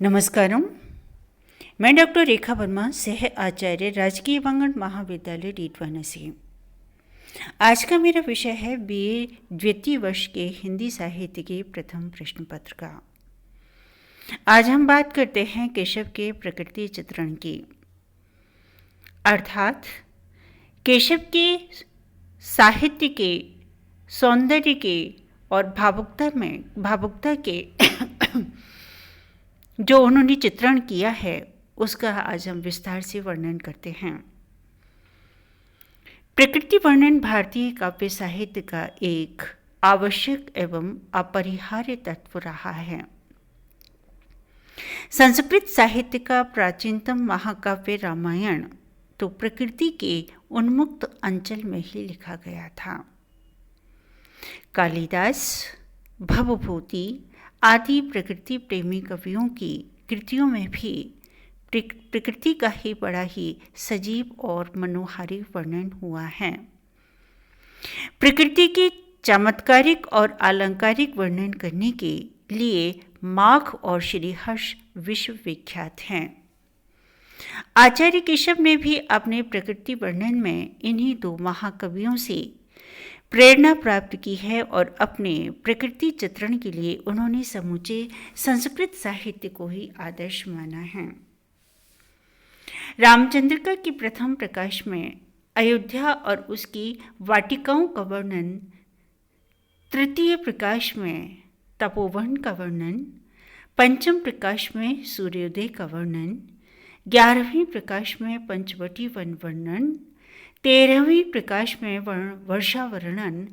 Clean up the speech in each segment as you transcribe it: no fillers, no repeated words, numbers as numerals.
नमस्कारम। मैं डॉक्टर रेखा वर्मा, सह आचार्य, राजकीय वांगड़ महाविद्यालय डीडवाना से। आज का मेरा विषय है बीए द्वितीय वर्ष के हिंदी साहित्य के प्रथम प्रश्न पत्र का। आज हम बात करते हैं केशव के प्रकृति चित्रण की, अर्थात केशव के साहित्य के सौंदर्य के और भावुकता के जो उन्होंने चित्रण किया है उसका आज हम विस्तार से वर्णन करते हैं। प्रकृति वर्णन भारतीय काव्य साहित्य का एक आवश्यक एवं अपरिहार्य तत्व रहा है। संस्कृत साहित्य का प्राचीनतम महाकाव्य रामायण तो प्रकृति के उन्मुक्त अंचल में ही लिखा गया था। कालिदास, भवभूति आदि प्रकृति प्रेमी कवियों की कृतियों में भी प्रकृति का ही बड़ा ही सजीव और मनोहारी वर्णन हुआ है। प्रकृति के चमत्कारिक और अलंकारिक वर्णन करने के लिए माघ और श्रीहर्ष विश्व विख्यात हैं। आचार्य केशव ने भी अपने प्रकृति वर्णन में इन्हीं दो महाकवियों से प्रेरणा प्राप्त की है और अपने प्रकृति चित्रण के लिए उन्होंने समूचे संस्कृत साहित्य को ही आदर्श माना है। रामचंद्रिका के प्रथम प्रकाश में अयोध्या और उसकी वाटिकाओं का वर्णन, तृतीय प्रकाश में तपोवन का वर्णन, पंचम प्रकाश में सूर्योदय का वर्णन, 11वीं प्रकाश में पंचवटी वन वर्णन, 13वीं प्रकाश में वर्षा वर्णन,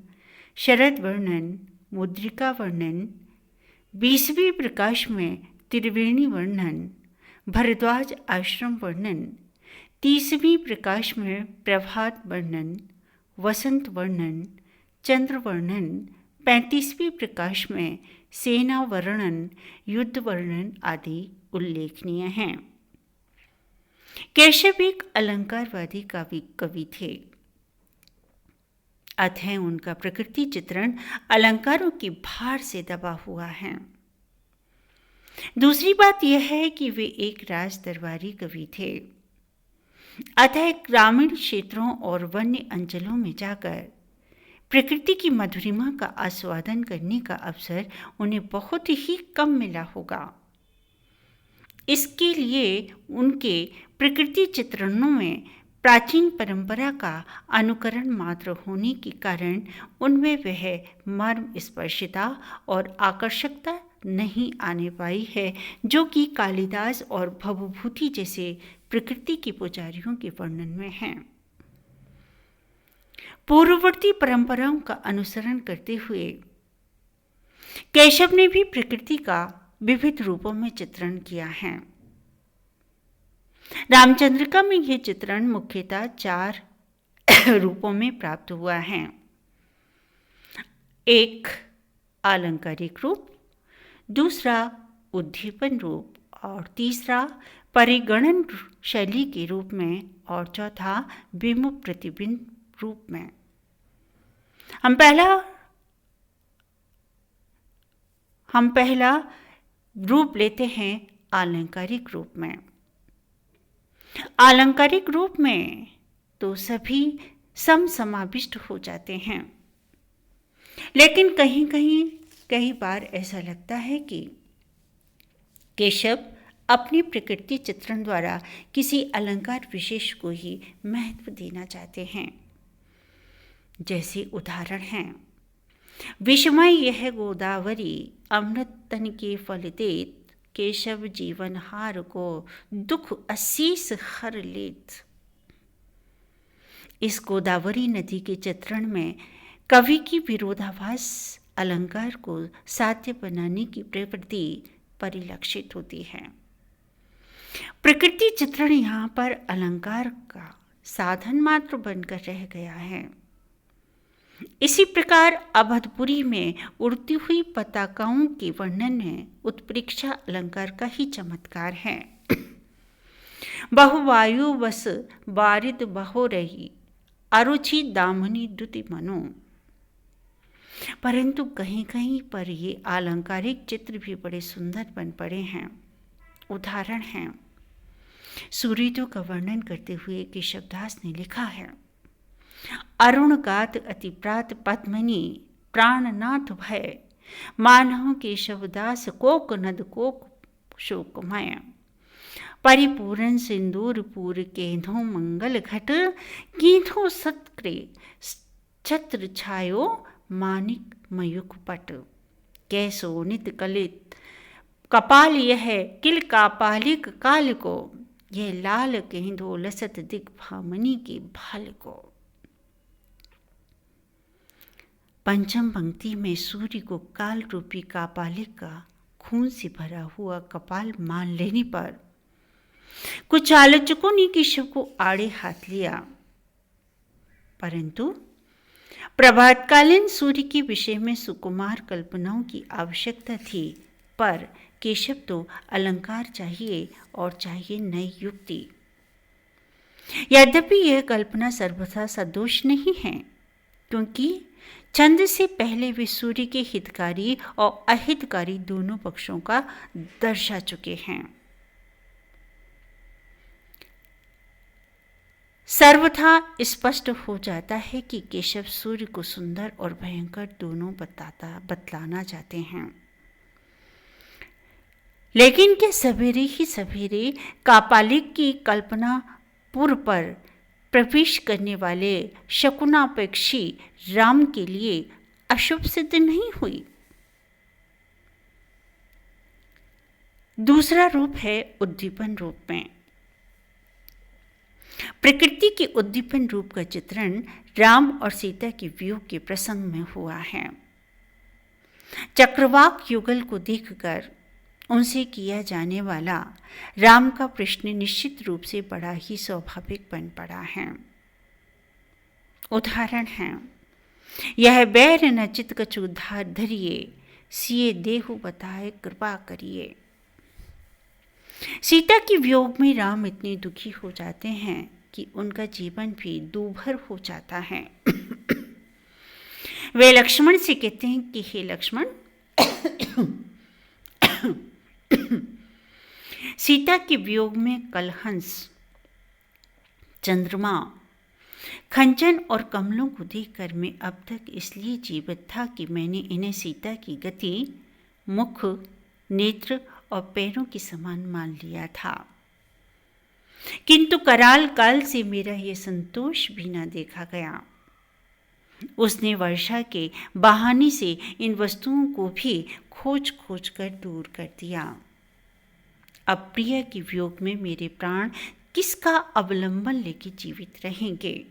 शरद वर्णन, मुद्रिका वर्णन, 20वीं प्रकाश में त्रिवेणी वर्णन, भरद्वाज आश्रम वर्णन, 30वीं प्रकाश में प्रभात वर्णन, वसंत वर्णन, चंद्र वर्णन, 35वीं प्रकाश में सेना वर्णन, युद्ध वर्णन आदि उल्लेखनीय हैं। केशव एक अलंकारवादी कवि थे, अतः उनका प्रकृति चित्रण अलंकारों की भार से दबा हुआ है। दूसरी बात यह है कि वे एक राज दरबारी कवि थे, अतः ग्रामीण क्षेत्रों और वन्य अंचलों में जाकर प्रकृति की मधुरिमा का आस्वादन करने का अवसर उन्हें बहुत ही कम मिला होगा। इसके लिए उनके प्रकृति चित्रणों में प्राचीन परंपरा का अनुकरण मात्र होने के कारण उनमें वह मर्म स्पर्शिता और आकर्षकता नहीं आने पाई है जो कि कालिदास और भवभूति जैसे प्रकृति के पुजारियों के वर्णन में है। पूर्ववर्ती परंपराओं का अनुसरण करते हुए केशव ने भी प्रकृति का विविध रूपों में चित्रण किया है। रामचंद्रिका में यह चित्रण मुख्यतः 4 रूपों में प्राप्त हुआ है। एक अलंकारिक रूप, दूसरा उद्दीपन रूप और तीसरा परिगणन शैली के रूप में और चौथा विमुख प्रतिबिंब रूप में। हम पहला रूप लेते हैं अलंकारिक रूप में। अलंकारिक रूप में तो सभी समाविष्ट हो जाते हैं, लेकिन कई बार ऐसा लगता है कि केशव अपनी प्रकृति चित्रण द्वारा किसी अलंकार विशेष को ही महत्व देना चाहते हैं। जैसे उदाहरण हैं, विषमय यह गोदावरी अमृत तन के फल देत, केशव जीवन हार को दुख असीस हर लेत। इस गोदावरी नदी के चित्रण में कवि की विरोधाभास अलंकार को साध्य बनाने की प्रवृत्ति परिलक्षित होती है। प्रकृति चित्रण यहाँ पर अलंकार का साधन मात्र बनकर रह गया है। इसी प्रकार अवधपुरी में उड़ती हुई पताकाओं के वर्णन में उत्प्रेक्षा अलंकार का ही चमत्कार है। बहुवायु बस बारिद बहो रही, अरुचि दामनी दुति मनो। परंतु कहीं कहीं पर ये अलंकारिक चित्र भी बड़े सुंदर बन पड़े हैं। उदाहरण है। सूर्योदय का वर्णन करते हुए केशवदास ने लिखा है, अरुण गात अति प्रात पद्मनि प्राणनाथ भय, मानव केशवदास कोक नद कोक शोकमय, परिपूरन सिंदूरपुर केंधो मंगल घट, कीधो सत्क्रे छत्र छायो मानिक मयुक पट, कैसो नित कलित कपाल यह किल कापालिक काल को, यह लाल केंधो लसत दिग भामनी के भाल को। पंचम पंक्ति में सूर्य को काल रूपी कापालिक का खून से भरा हुआ कपाल मान लेने पर कुछ आलोचकों ने केशव को आड़े हाथ लिया, परंतु प्रभातकालीन सूर्य के विषय में सुकुमार कल्पनाओं की आवश्यकता थी, पर केशव तो अलंकार चाहिए और चाहिए नई युक्ति। यद्यपि यह कल्पना सर्वथा सदोष नहीं है, क्योंकि छंद से पहले वे सूर्य के हितकारी और अहितकारी दोनों पक्षों का दर्शा चुके हैं। सर्वथा स्पष्ट हो जाता है कि केशव सूर्य को सुंदर और भयंकर दोनों बतलाना चाहते हैं। लेकिन क्या सवेरे ही सवेरे कापालिक की कल्पना पूर्व पर प्रवेश करने वाले शकुनापेक्षी राम के लिए अशुभ सिद्ध नहीं हुई? दूसरा रूप है उद्दीपन रूप में। प्रकृति के उद्दीपन रूप का चित्रण राम और सीता के वियोग के प्रसंग में हुआ है। चक्रवाक युगल को देखकर उनसे किया जाने वाला राम का प्रश्न निश्चित रूप से बड़ा ही स्वाभाविक बन पड़ा है। उदाहरण है, यह बैर न चित कछु धरिए, सिए देहु बताए कृपा करिए। सीता के वियोग में राम इतने दुखी हो जाते हैं कि उनका जीवन भी दूभर हो जाता है। वे लक्ष्मण से कहते हैं कि हे लक्ष्मण, सीता के वियोग में कलहंस, चंद्रमा, खंचन और कमलों को देखकर मैं अब तक इसलिए जीवित था कि मैंने इन्हें सीता की गति, मुख, नेत्र और पैरों के समान मान लिया था, किंतु कराल काल से मेरा यह संतोष भी न देखा गया। उसने वर्षा के बहाने से इन वस्तुओं को भी खोज खोज कर दूर कर दिया। अब प्रिय के वियोग में मेरे प्राण किसका अवलंबन लेके जीवित रहेंगे?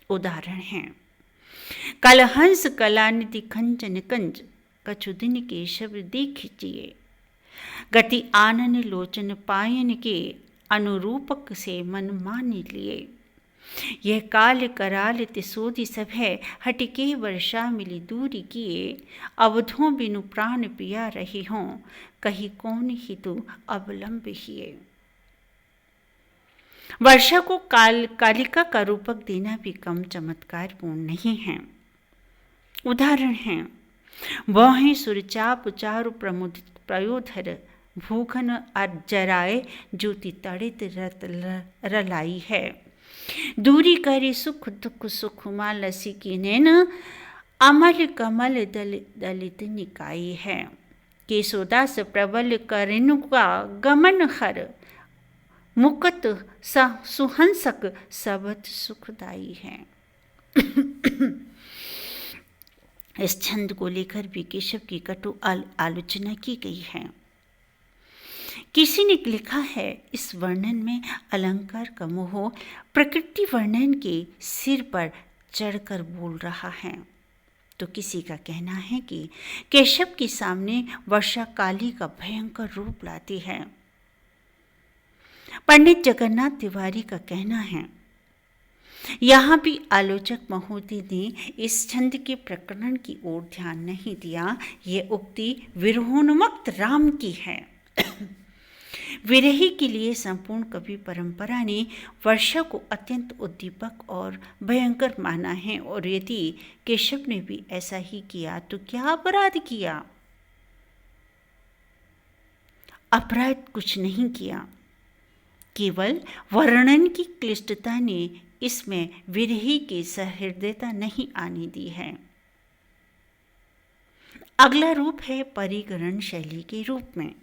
उदाहरण है, कलहंस कलानिधि खंचन कंज, कछुदिन केशव देखिए, गति आनन लोचन पायन के, अनुरूपक से मन मान लिए। यह काल कराल तिसोदि सब है, हटके वर्षा मिली दूरी किए, अवधों बिनु प्राण पिया रही हों, कहीं कौन हितु अवलंब हिए। वर्षा को कालिका का रूपक देना भी कम चमत्कारपूर्ण नहीं है। उदाहरण है, वह सुरचाप चारु प्रमुदित प्रयोधर, भूखन अजराए ज्योति तड़ित रलाई है, दूरी करे सुख दुख सुख मालसी की नैन, अमल कमल दलित निकाई है, केशोदास प्रबल करिनुका गमन हर, मुकत सुहंसक सबत सुखदाई है। इस छंद को लेकर भी केशव की कटु आलोचना की गई है। किसी ने लिखा है, इस वर्णन में अलंकार का मोह प्रकृति वर्णन के सिर पर चढ़कर बोल रहा है। तो किसी का कहना है कि केशव के सामने वर्षा काली का भयंकर रूप लाती है। पंडित जगन्नाथ तिवारी का कहना है, यहाँ भी आलोचक महोदय ने इस छंद के प्रकरण की ओर ध्यान नहीं दिया। यह उक्ति विरहोन्मुक्त राम की है। विरही के लिए संपूर्ण कवि परंपरा ने वर्षा को अत्यंत उद्दीपक और भयंकर माना है, और यदि केशव ने भी ऐसा ही किया तो क्या अपराध किया? अपराध कुछ नहीं किया, केवल वर्णन की क्लिष्टता ने इसमें विरही की सहृदयता नहीं आने दी है। अगला रूप है परिगणन शैली के रूप में।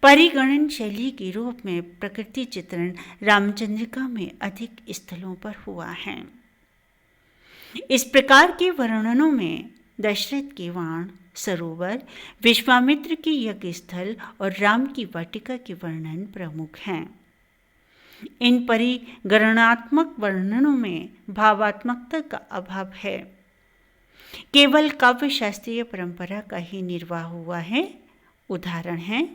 परिगणन शैली के रूप में प्रकृति चित्रण रामचंद्रिका में अधिक स्थलों पर हुआ है। इस प्रकार के वर्णनों में दशरथ के वाण, सरोवर, विश्वामित्र की यज्ञ स्थल और राम की वाटिका के वर्णन प्रमुख हैं। इन परिगणनात्मक वर्णनों में भावात्मकता का अभाव है। केवल काव्य शास्त्रीय परंपरा का ही निर्वाह हुआ है। उदाहरण है,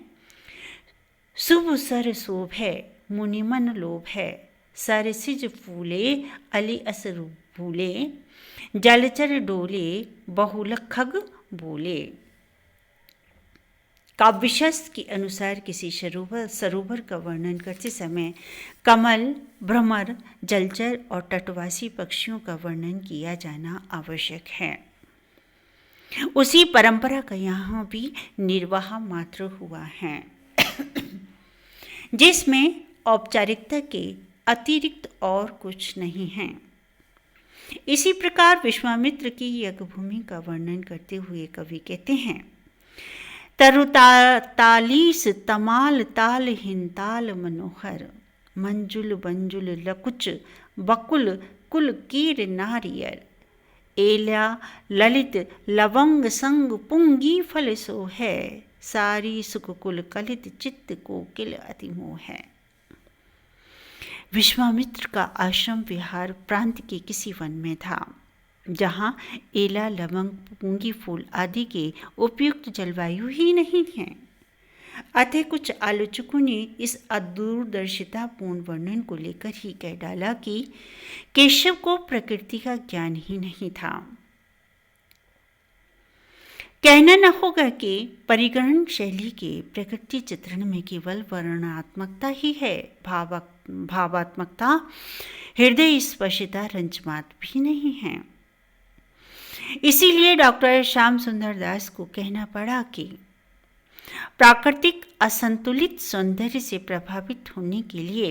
शुभ सर शोभ है, मुनिमन लोभ है, सरसिज फूले, अली असरु भूले, जलचर डोले, बहुलक खग बोले। काव्यशास्त्र के अनुसार किसी सरोवर का वर्णन करते समय कमल, भ्रमर, जलचर और तटवासी पक्षियों का वर्णन किया जाना आवश्यक है। उसी परंपरा का यहाँ भी निर्वाह मात्र हुआ है, जिसमें औपचारिकता के अतिरिक्त और कुछ नहीं है। इसी प्रकार विश्वामित्र की यज्ञभूमि का वर्णन करते हुए कवि कहते हैं, तालीस तमाल ताल हिंताल मनोहर, मंजुल बंजुल लकुच बकुल कुल कीर नारियर, एल्या ललित लवंग संग पुंगी फल सो है, सारी सुख कुल कलित चित्त को किल अतिमोह है। विश्वामित्र का आश्रम विहार प्रांत के किसी वन में था, जहाँ एला, लवंग, पुंगी फूल आदि के उपयुक्त जलवायु ही नहीं है। अतः कुछ आलोचकों ने इस अदूरदर्शितापूर्ण वर्णन को लेकर ही कह डाला कि केशव को प्रकृति का ज्ञान ही नहीं था। कहना न होगा कि परिगणन शैली के प्रकृति चित्रण में केवल वर्णनात्मकता ही है, भावात्मकता, हृदय स्पर्शिता, रंजमात भी नहीं है। इसीलिए डॉक्टर श्याम सुंदर दास को कहना पड़ा कि प्राकृतिक असंतुलित सौंदर्य से प्रभावित होने के लिए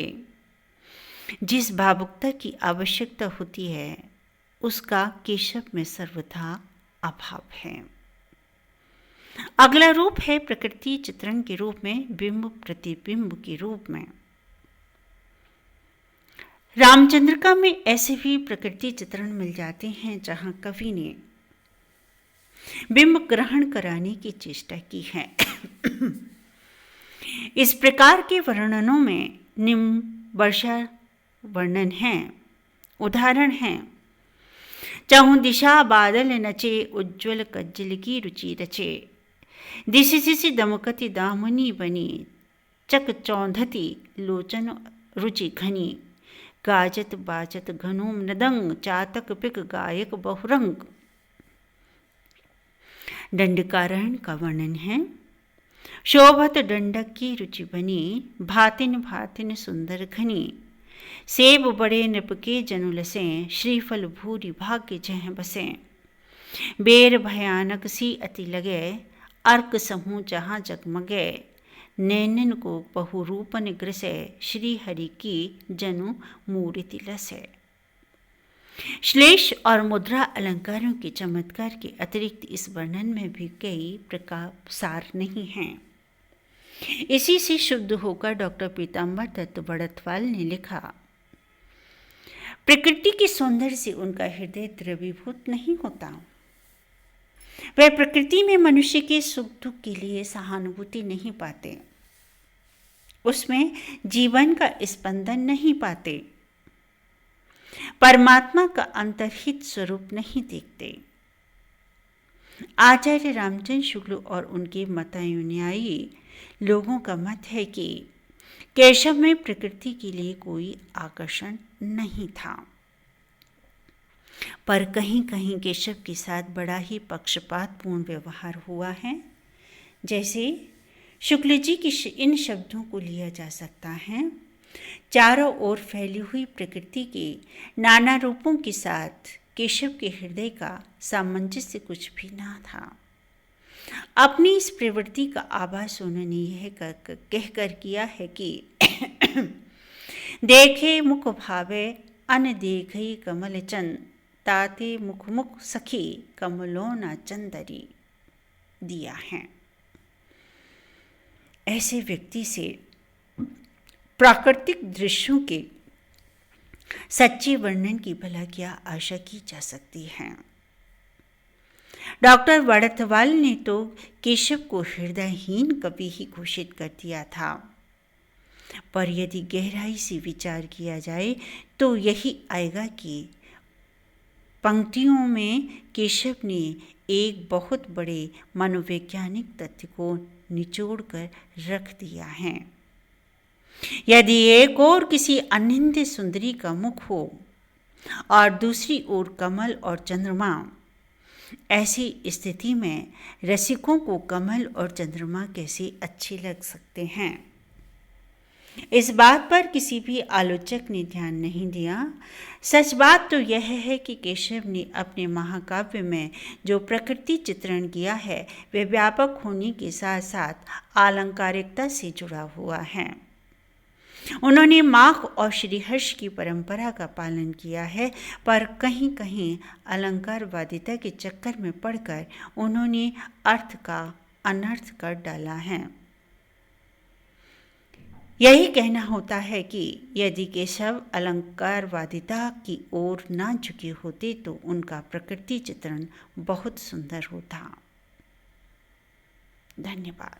जिस भावुकता की आवश्यकता होती है, उसका केशव में सर्वथा अभाव है। अगला रूप है प्रकृति चित्रण के रूप में बिंब प्रतिबिंब के रूप में। रामचंद्रिका में ऐसे भी प्रकृति चित्रण मिल जाते हैं जहां कवि ने बिंब ग्रहण कराने की चेष्टा की है। इस प्रकार के वर्णनों में निम्न वर्षा वर्णन है। उदाहरण है, चाहूं दिशा बादल नचे, उज्ज्वल कज्जल की रुचि रचे, दिशि दिशि दमकति दामनी बनी, चक चौंधति लोचन रुचि घनी, गाजत बाजत घनो मृदंग, चातक पिक गायक बहुरंग। दंडकारण का वर्णन है, शोभत दंडक की रुचि बनी, भातिन भातिन सुंदर घनी, सेब बड़े नृप के जनु लसे, श्रीफल भूरि भाग्य जह बसे, बेर भयानक सी अति लगे, अर्क समूह जहाँ जगमगे, नैनन को बहुरूपन ग्रसे, श्री हरि की जनु मूर्ति लसे। श्लेष और मुद्रा अलंकारों के चमत्कार के अतिरिक्त इस वर्णन में भी कई प्रकार सार नहीं हैं। इसी से शुद्ध होकर डॉक्टर पीताम्बर दत्त बड़तवाल ने लिखा, प्रकृति के सौंदर्य से उनका हृदय द्रवीभूत नहीं होता। वह प्रकृति में मनुष्य के सुख दुख के लिए सहानुभूति नहीं पाते, उसमें जीवन का स्पंदन नहीं पाते, परमात्मा का अंतर्हित स्वरूप नहीं देखते। आचार्य रामचंद्र शुक्ल और उनके मतानुयायी लोगों का मत है कि केशव में प्रकृति के लिए कोई आकर्षण नहीं था, पर कहीं कहीं केशव के साथ बड़ा ही पक्षपातपूर्ण व्यवहार हुआ है। जैसे शुक्ल जी की इन शब्दों को लिया जा सकता है, चारों ओर फैली हुई प्रकृति के नाना रूपों के साथ केशव के हृदय का सामंजस्य कुछ भी ना था। अपनी इस प्रवृत्ति का आभास उन्होंने यह कहकर किया है कि देखे मुख भावे अन देखई कमल चंद, ताते मुख मुख सखी कमलो ना चंदरी दिया है। ऐसे व्यक्ति से प्राकृतिक दृश्यों के सच्चे वर्णन की भला क्या आशा की जा सकती है। डॉक्टर वर्धवाल ने तो केशव को हृदयहीन कवि ही घोषित कर दिया था, पर यदि गहराई से विचार किया जाए तो यही आएगा कि पंक्तियों में केशव ने एक बहुत बड़े मनोवैज्ञानिक तथ्य को निचोड़ कर रख दिया है। यदि एक ओर किसी अनिंद्य सुंदरी का मुख हो और दूसरी ओर कमल और चंद्रमा, ऐसी स्थिति में रसिकों को कमल और चंद्रमा कैसे अच्छे लग सकते हैं, इस बात पर किसी भी आलोचक ने ध्यान नहीं दिया। सच बात तो यह है कि केशव ने अपने महाकाव्य में जो प्रकृति चित्रण किया है वह व्यापक होने के साथ साथ आलंकारिकता से जुड़ा हुआ है। उन्होंने माख और श्रीहर्ष की परंपरा का पालन किया है, पर कहीं कहीं अलंकारवादिता के चक्कर में पड़कर उन्होंने अर्थ का अनर्थ कर डाला है। यही कहना होता है कि यदि केशव अलंकारवादिता की ओर ना झुके होते तो उनका प्रकृति चित्रण बहुत सुंदर होता। धन्यवाद।